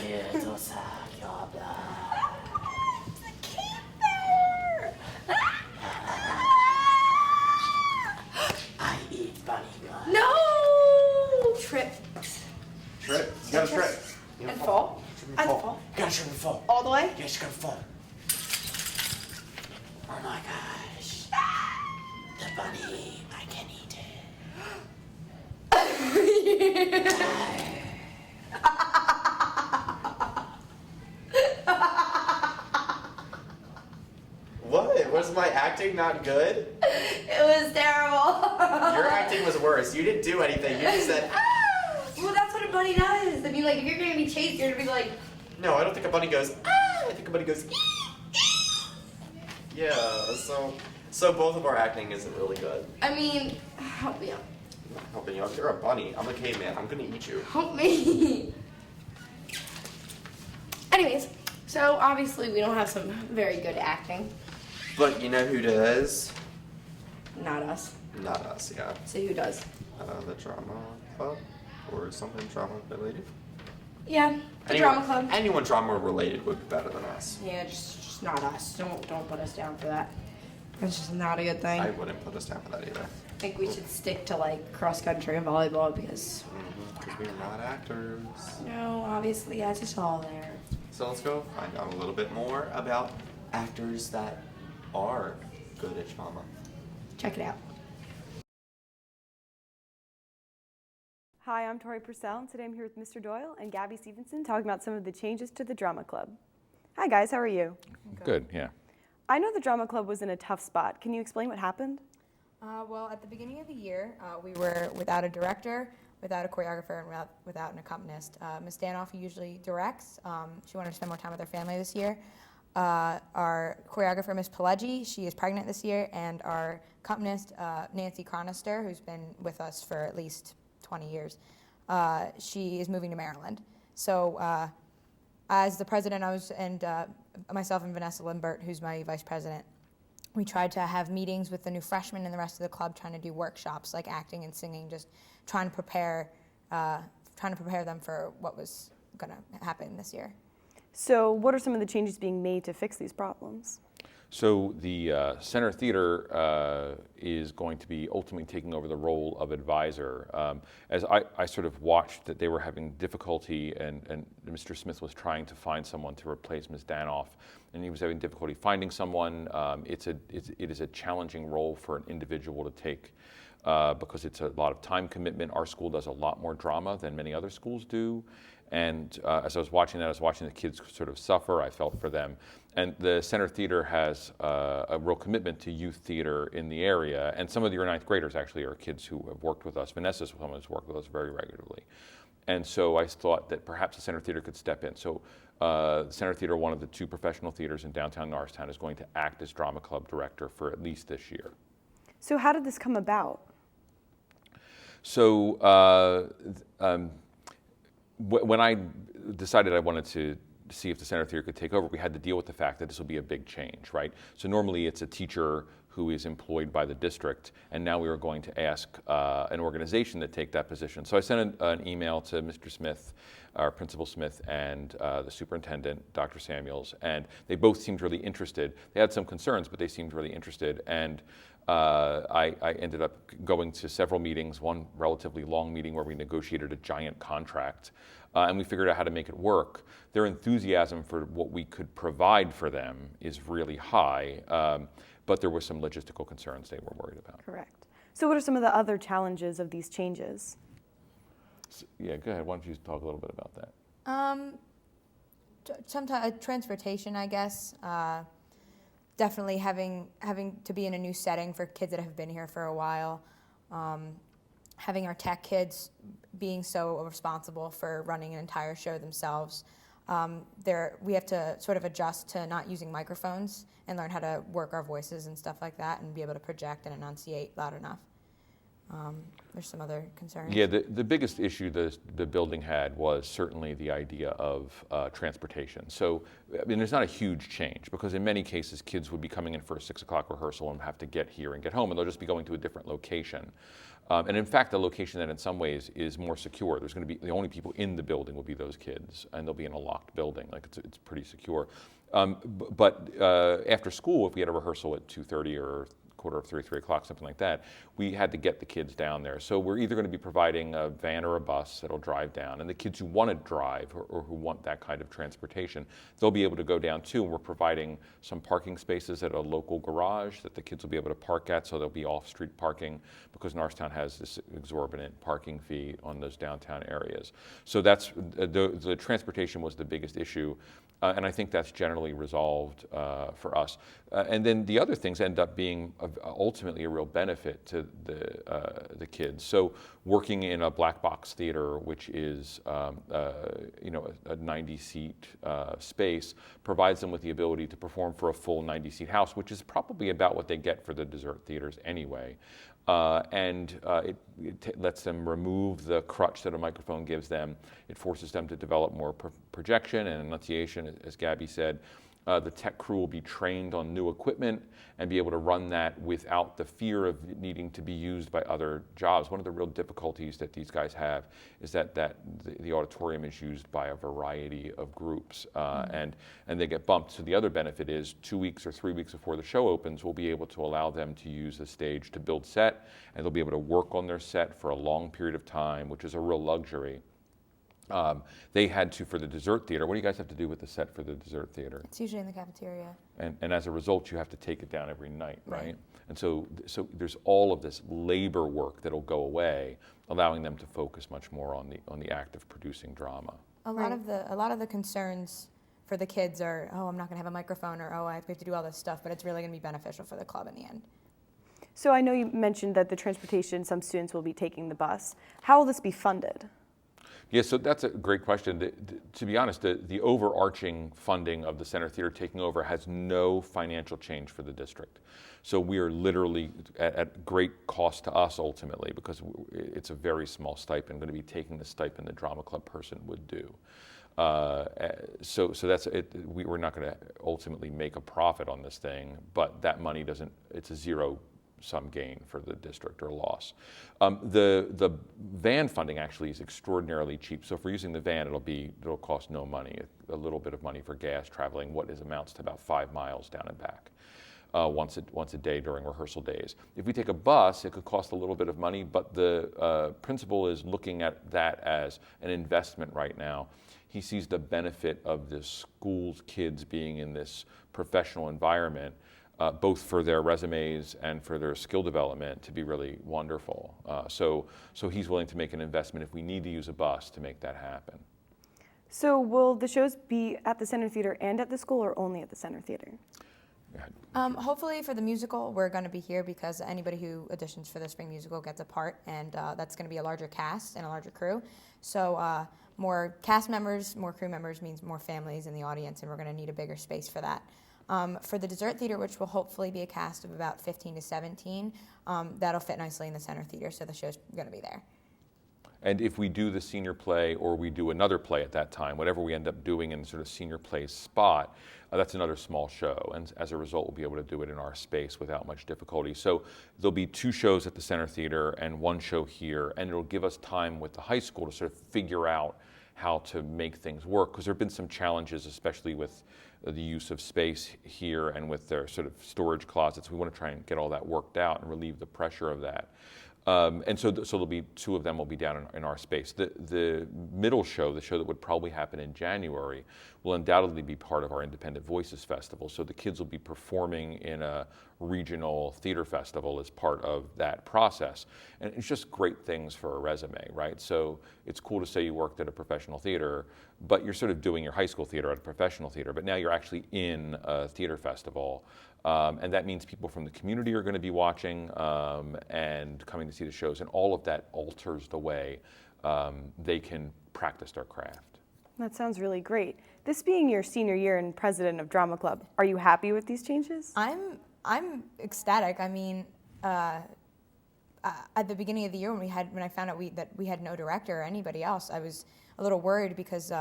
here to suck your blood. It's a campfire! I eat bunny blood. No! Trip. Trip. You gotta trip. And fall. And fall. You gotta trip and fall. All the way? Yes, you gotta fall. Oh my gosh. The bunny, I can eat it. What? Was my acting not good? It was terrible. Your acting was worse. You didn't do anything. You just said, ah! Well, that's what a bunny does. I mean, like, if you're gonna be chased, you're gonna be like... No, I don't think a bunny goes, ah! I think a bunny goes, yeah, so both of our acting isn't really good. I mean, help me out. I'm not helping you. You're a bunny. I'm a caveman. I'm gonna eat you. Help me. Anyways, so obviously we don't have some very good acting. But you know who does? Not us. Not us, yeah. So who does? The drama club or something drama related. Yeah, the drama club. Anyone drama related would be better than us. Yeah, just not us. Don't put us down for that. That's just not a good thing. I wouldn't put us down for that either. I think we should stick to like cross country and volleyball because. Because we're not actors. No, obviously, yeah, it's just all there. So let's go find out a little bit more about actors that are good at drama. Check it out. Hi, I'm Tori Purcell, and today I'm here with Mr. Doyle and Gabby Stevenson talking about some of the changes to the drama club. Hi guys, how are you? Good, yeah. I know the drama club was in a tough spot. Can you explain what happened? Well, at the beginning of the year, we were without a director, without a choreographer, and without an accompanist. Ms. Danoff usually directs. She wanted to spend more time with her family this year. Our choreographer, Ms. Pileggi, she is pregnant this year, and our accompanist, Nancy Chronister, who's been with us for at least 20 years, she is moving to Maryland. So as the president, myself and Vanessa Limbert, who's my vice president, we tried to have meetings with the new freshmen and the rest of the club, trying to do workshops like acting and singing, just trying to prepare them for what was going to happen this year. So what are some of the changes being made to fix these problems? So the Center Theater is going to be ultimately taking over the role of advisor. As I sort of watched that they were having difficulty, and Mr. Smith was trying to find someone to replace Ms. Danoff, and he was having difficulty finding someone. It is a challenging role for an individual to take because it's a lot of time commitment. Our school does a lot more drama than many other schools do. And as I was watching that, I was watching the kids sort of suffer. I felt for them. And the Center Theater has a real commitment to youth theater in the area. And some of your ninth graders actually are kids who have worked with us. Vanessa's someone who's worked with us very regularly. And so I thought that perhaps the Center Theater could step in. So the Center Theater, one of the two professional theaters in downtown Norristown, is going to act as drama club director for at least this year. So how did this come about? So when I decided I wanted to see if the Center Theater could take over, we had to deal with the fact that this will be a big change, right? So normally it's a teacher who is employed by the district, and now we were going to ask an organization to take that position. So I sent an email to Mr. Smith, our Principal Smith, and the superintendent, Dr. Samuels, and they both seemed really interested. They had some concerns, but they seemed really interested, and I ended up going to several meetings, one relatively long meeting where we negotiated a giant contract, and we figured out how to make it work. Their enthusiasm for what we could provide for them is really high, but there were some logistical concerns they were worried about. Correct. So what are some of the other challenges of these changes? So, yeah, go ahead. Why don't you talk a little bit about that? Sometimes transportation, I guess. Definitely having to be in a new setting for kids that have been here for a while. Having our tech kids being so responsible for running an entire show themselves. We have to sort of adjust to not using microphones and learn how to work our voices and stuff like that and be able to project and enunciate loud enough. There's some other concerns. Yeah, the biggest issue the building had was certainly the idea of transportation. So, I mean, there's not a huge change because in many cases kids would be coming in for a 6 o'clock rehearsal and have to get here and get home, and they'll just be going to a different location. And in fact, the location that in some ways is more secure. There's going to be the only people in the building will be those kids, and they'll be in a locked building. Like it's pretty secure. But after school, if we had a rehearsal at 2:30 or quarter of 3 o'clock, something like that, we had to get the kids down there. So we're either going to be providing a van or a bus that'll drive down, and the kids who want to drive or who want that kind of transportation, they'll be able to go down too. And we're providing some parking spaces at a local garage that the kids will be able to park at, so there'll be off-street parking because Norristown has this exorbitant parking fee on those downtown areas. So that's the transportation was the biggest issue. And I think that's generally resolved for us. And then the other things end up being ultimately a real benefit to the kids. So working in a black box theater, which is a 90-seat space, provides them with the ability to perform for a full 90-seat house, which is probably about what they get for the dessert theaters anyway. It lets them remove the crutch that a microphone gives them. It forces them to develop more projection and enunciation, as Gabby said. The tech crew will be trained on new equipment and be able to run that without the fear of needing to be used by other jobs. One of the real difficulties that these guys have is that the auditorium is used by a variety of groups and they get bumped. So the other benefit is 2 weeks or 3 weeks before the show opens, we'll be able to allow them to use the stage to build set, and they'll be able to work on their set for a long period of time, which is a real luxury. They had to for the dessert theater. What do you guys have to do with the set for the dessert theater? It's usually in the cafeteria. And as a result, you have to take it down every night, right? And so there's all of this labor work that'll go away, allowing them to focus much more on the act of producing drama. A lot of the concerns for the kids are, oh, I'm not going to have a microphone, or oh, I have to do all this stuff, but it's really going to be beneficial for the club in the end. So I know you mentioned that the transportation, some students will be taking the bus. How will this be funded? Yeah, so that's a great question. To be honest, the overarching funding of the Center Theater taking over has no financial change for the district. So we are literally at great cost to us ultimately, because it's a very small stipend, going to be taking the stipend the drama club person would do. So that's it. We're not going to ultimately make a profit on this thing, but that money it's a zero-sum gain for the district or loss. The van funding actually is extraordinarily cheap. So if we're using the van, it'll cost no money. A little bit of money for gas traveling amounts to about 5 miles down and back once a day during rehearsal days. If we take a bus, it could cost a little bit of money, but the principal is looking at that as an investment right now. He sees the benefit of the school's kids being in this professional environment, both for their resumes and for their skill development, to be really wonderful. So he's willing to make an investment if we need to use a bus to make that happen. So will the shows be at the Center Theater and at the school, or only at the Center Theater? Hopefully for the musical, we're going to be here because anybody who auditions for the spring musical gets a part, and that's going to be a larger cast and a larger crew. So more cast members, more crew members means more families in the audience, and we're going to need a bigger space for that. For the dessert theater, which will hopefully be a cast of about 15 to 17, that'll fit nicely in the Center Theater, so the show's going to be there. And if we do the senior play or we do another play at that time, whatever we end up doing in sort of senior play spot, that's another small show. And as a result, we'll be able to do it in our space without much difficulty. So there'll be 2 shows at the Center Theater and 1 show here, and it'll give us time with the high school to sort of figure out how to make things work, because there have been some challenges, especially with the use of space here and with their sort of storage closets. We want to try and get all that worked out and relieve the pressure of that. And so there'll be 2 of them will be down in our space. The middle show, the show that would probably happen in January, will undoubtedly be part of our Independent Voices Festival. So the kids will be performing in a regional theater festival as part of that process. And it's just great things for a resume, right? So it's cool to say you worked at a professional theater, but you're sort of doing your high school theater at a professional theater, but now you're actually in a theater festival. And that means people from the community are going to be watching and coming to see the shows, and all of that alters the way they can practice their craft. That sounds really great. This being your senior year and president of Drama Club, are you happy with these changes? I'm ecstatic. I mean, at the beginning of the year when I found out that we had no director or anybody else, I was a little worried because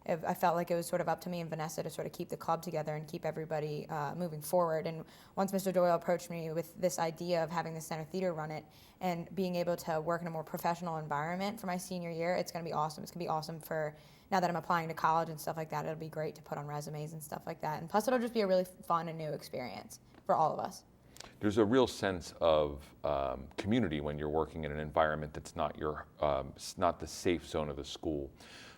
I felt like it was sort of up to me and Vanessa to sort of keep the club together and keep everybody moving forward. And once Mr. Doyle approached me with this idea of having the Center Theater run it and being able to work in a more professional environment for my senior year, it's going to be awesome. It's going to be awesome for now that I'm applying to college and stuff like that. It'll be great to put on resumes and stuff like that. And plus, it'll just be a really fun and new experience for all of us. There's a real sense of community when you're working in an environment that's not not the safe zone of the school.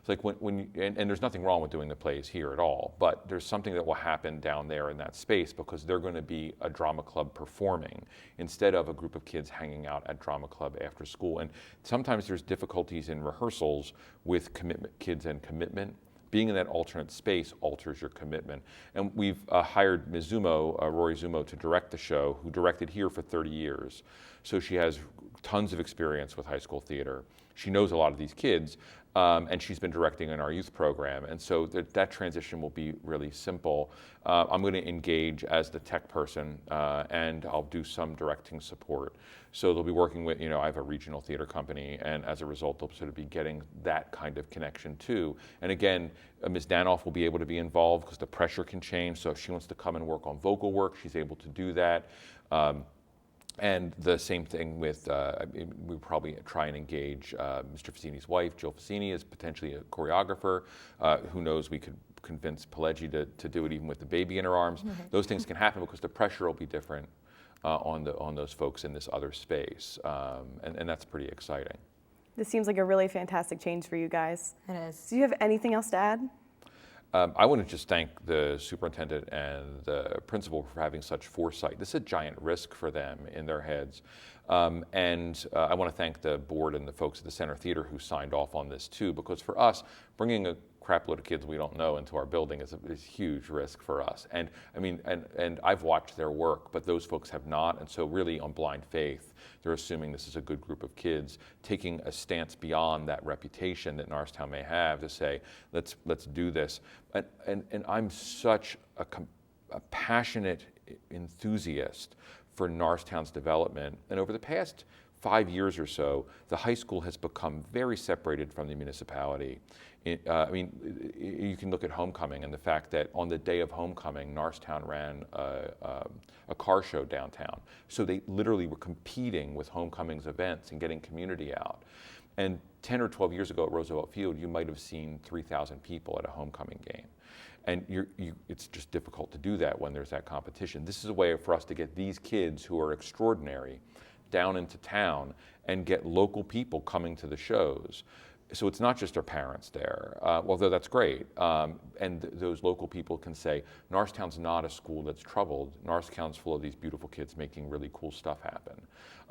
It's like and there's nothing wrong with doing the plays here at all, but there's something that will happen down there in that space because they're going to be a drama club performing instead of a group of kids hanging out at drama club after school. And sometimes there's difficulties in rehearsals with kids and commitment. Being in that alternate space alters your commitment. And we've hired Ms. Zumo, Rory Zumo, to direct the show, who directed here for 30 years. So she has tons of experience with high school theater. She knows a lot of these kids, and she's been directing in our youth program. And so that transition will be really simple. I'm going to engage as the tech person, and I'll do some directing support. So they'll be working with, I have a regional theater company, and as a result, they'll sort of be getting that kind of connection too. And again, Ms. Danoff will be able to be involved because the pressure can change. So if she wants to come and work on vocal work, she's able to do that. And the same thing with, we'll probably try and engage Mr. Fassini's wife, Jill Fassini, as potentially a choreographer. Who knows, we could convince Pelleggi to do it even with the baby in her arms. Mm-hmm. Those things can happen because the pressure will be different on those folks in this other space. And that's pretty exciting. This seems like a really fantastic change for you guys. It is. Do you have anything else to add? I want to just thank the superintendent and the principal for having such foresight. This is a giant risk for them in their heads. And I want to thank the board and the folks at the Center Theater who signed off on this too, because for us, bringing a crap load of kids we don't know into our building is a huge risk for us. And I mean, and I've watched their work, but those folks have not. And so really on blind faith, they're assuming this is a good group of kids, taking a stance beyond that reputation that Norristown may have to say, let's do this. And I'm such a passionate enthusiast for Norristown's development. And over the past 5 years or so, the high school has become very separated from the municipality. I mean, you can look at homecoming and the fact that on the day of homecoming, Norristown ran a car show downtown. So they literally were competing with homecoming's events and getting community out. And 10 or 12 years ago at Roosevelt Field, you might have seen 3,000 people at a homecoming game. And it's just difficult to do that when there's that competition. This is a way for us to get these kids who are extraordinary down into town and get local people coming to the shows. So it's not just our parents there, although that's great. And those local people can say, Norristown's not a school that's troubled. Norristown's full of these beautiful kids making really cool stuff happen.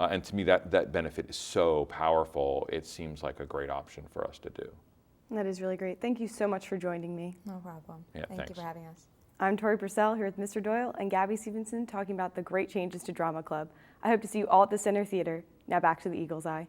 And to me, that benefit is so powerful, it seems like a great option for us to do. That is really great. Thank you so much for joining me. No problem. Yeah, Thank thanks. you for having us. I'm Tori Purcell here with Mr. Doyle and Gabby Stevenson talking about the great changes to Drama Club. I hope to see you all at the Center Theater. Now back to the Eagle's Eye.